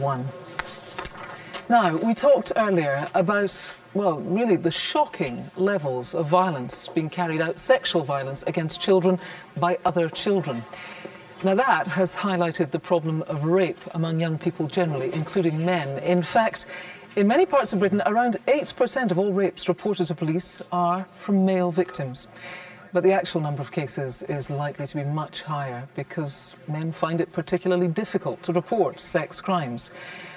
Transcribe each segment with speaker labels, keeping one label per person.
Speaker 1: 1. Now, we talked earlier about, well, really the shocking levels of violence being carried out, sexual violence against children by other children. Now, that has highlighted the problem of rape among young people generally, including men. In fact, in many parts of Britain, around 8% of all rapes reported to police are from male victims. But the actual number of cases is likely to be much higher because men find it particularly difficult to report sex crimes.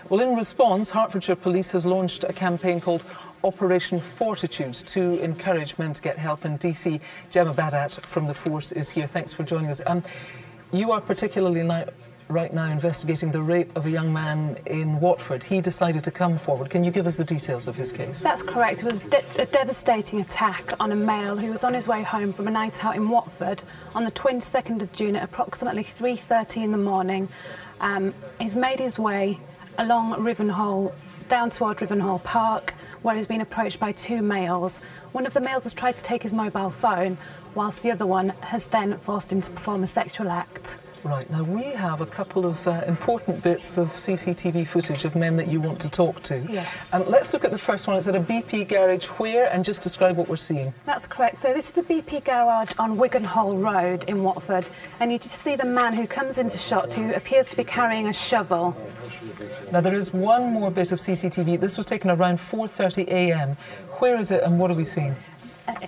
Speaker 1: Well, in response, Hertfordshire Police has launched a campaign called Operation Fortitude to encourage men to get help. And DC Gemma Badat from the force is here. Thanks for joining us. You are particularly right now investigating the rape of a young man in Watford. He decided to come forward. Can you give us the details of his case?
Speaker 2: That's correct. It was a devastating attack on a male who was on his way home from a night out in Watford on the 22nd of June at approximately 3:30 in the morning. He's made his way along Rivenhall, down toward Rivenhall Park, where he's been approached by two males. One of the males has tried to take his mobile phone, whilst the other one has then forced him to perform a sexual act.
Speaker 1: Right, now we have a couple of important bits of CCTV footage of men that you want to talk to.
Speaker 2: Yes.
Speaker 1: Let's look at the first one. It's at a BP garage where, and just describe what we're seeing.
Speaker 2: That's correct. So this is the BP garage on Wiganhall Road in Watford, and you just see the man who comes into shot who appears to be carrying a shovel.
Speaker 1: Now there is one more bit of CCTV. This was taken around 4:30 a.m. Where is it and what are we seeing?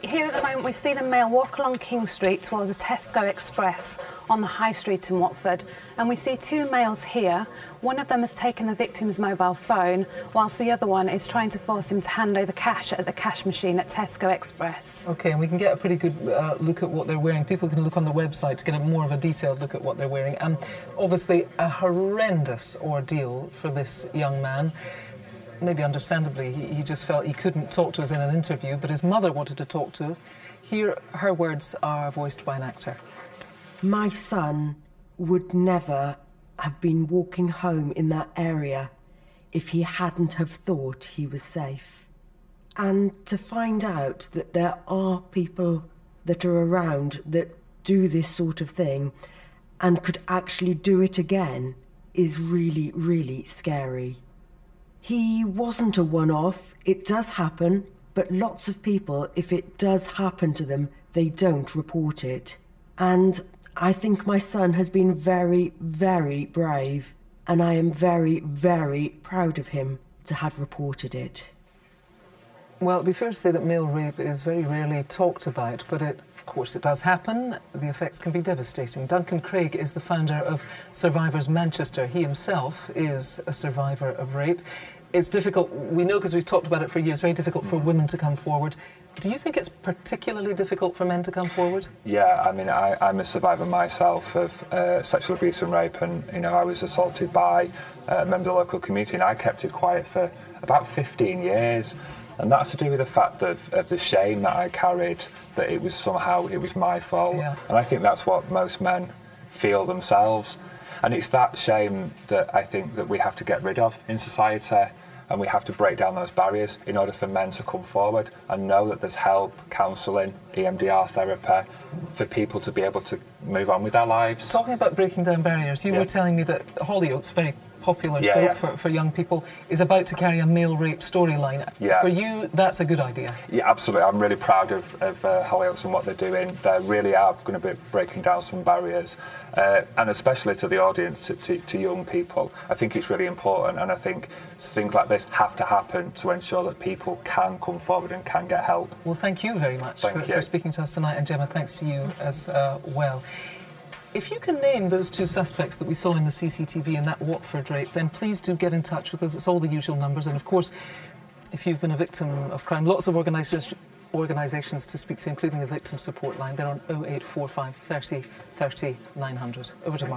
Speaker 2: Here at the moment we see the male walk along King Street towards a Tesco Express on the High Street in Watford, and we see two males here. One of them has taken the victim's mobile phone whilst the other one is trying to force him to hand over cash at the cash machine at Tesco Express. OK, and we can get a pretty good look at what they're wearing. People can look on the website to get a more of a detailed look at what they're wearing. Obviously a horrendous ordeal for this young man. Maybe understandably, he just felt he couldn't talk to us in an interview, but his mother wanted to talk to us. Here, her words are voiced by an actor.
Speaker 3: My son would never have been walking home in that area if he hadn't have thought he was safe. And to find out that there are people that are around that do this sort of thing and could actually do it again is really, really scary. He wasn't a one-off. It does happen, but lots of people, if it does happen to them, they don't report it. And I think my son has been very, very brave, and I am very, very proud of him to have reported it.
Speaker 1: Well, it'd be fair to say that male rape is very rarely talked about, but of course it does happen. The effects can be devastating. Duncan Craig is the founder of Survivors Manchester. He himself is a survivor of rape. It's difficult, we know because we've talked about it for years, very difficult for women to come forward. Do you think it's particularly difficult for men to come forward?
Speaker 4: Yeah, I mean, I'm a survivor myself of sexual abuse and rape, and, you know, I was assaulted by a member of the local community, and I kept it quiet for about 15 years. And that's to do with the fact of the shame that I carried, that it was somehow, it was my fault. Yeah. And I think that's what most men feel themselves. And it's that shame that I think that we have to get rid of in society, and we have to break down those barriers in order for men to come forward and know that there's help, counselling, EMDR therapy, for people to be able to move on with their lives.
Speaker 1: Talking about breaking down barriers, you were telling me that Hollyoaks, very popular soap for young people, is about to carry a male rape storyline. Yeah. For you, that's a good idea. Yeah,
Speaker 4: absolutely. I'm really proud of Hollyoaks and what they're doing. They really are going to be breaking down some barriers, and especially to the audience, to young people. I think it's really important, and I think things like this have to happen to ensure that people can come forward and can get help.
Speaker 1: Well, thank you very much for speaking to us tonight, and Gemma, thanks to you as well. If you can name those two suspects that we saw in the CCTV in that Watford rape, then please do get in touch with us. It's all the usual numbers. And of course, if you've been a victim of crime, lots of organisations to speak to, including the Victim Support Line. They're on 0845 30 30 900. Over to Mark.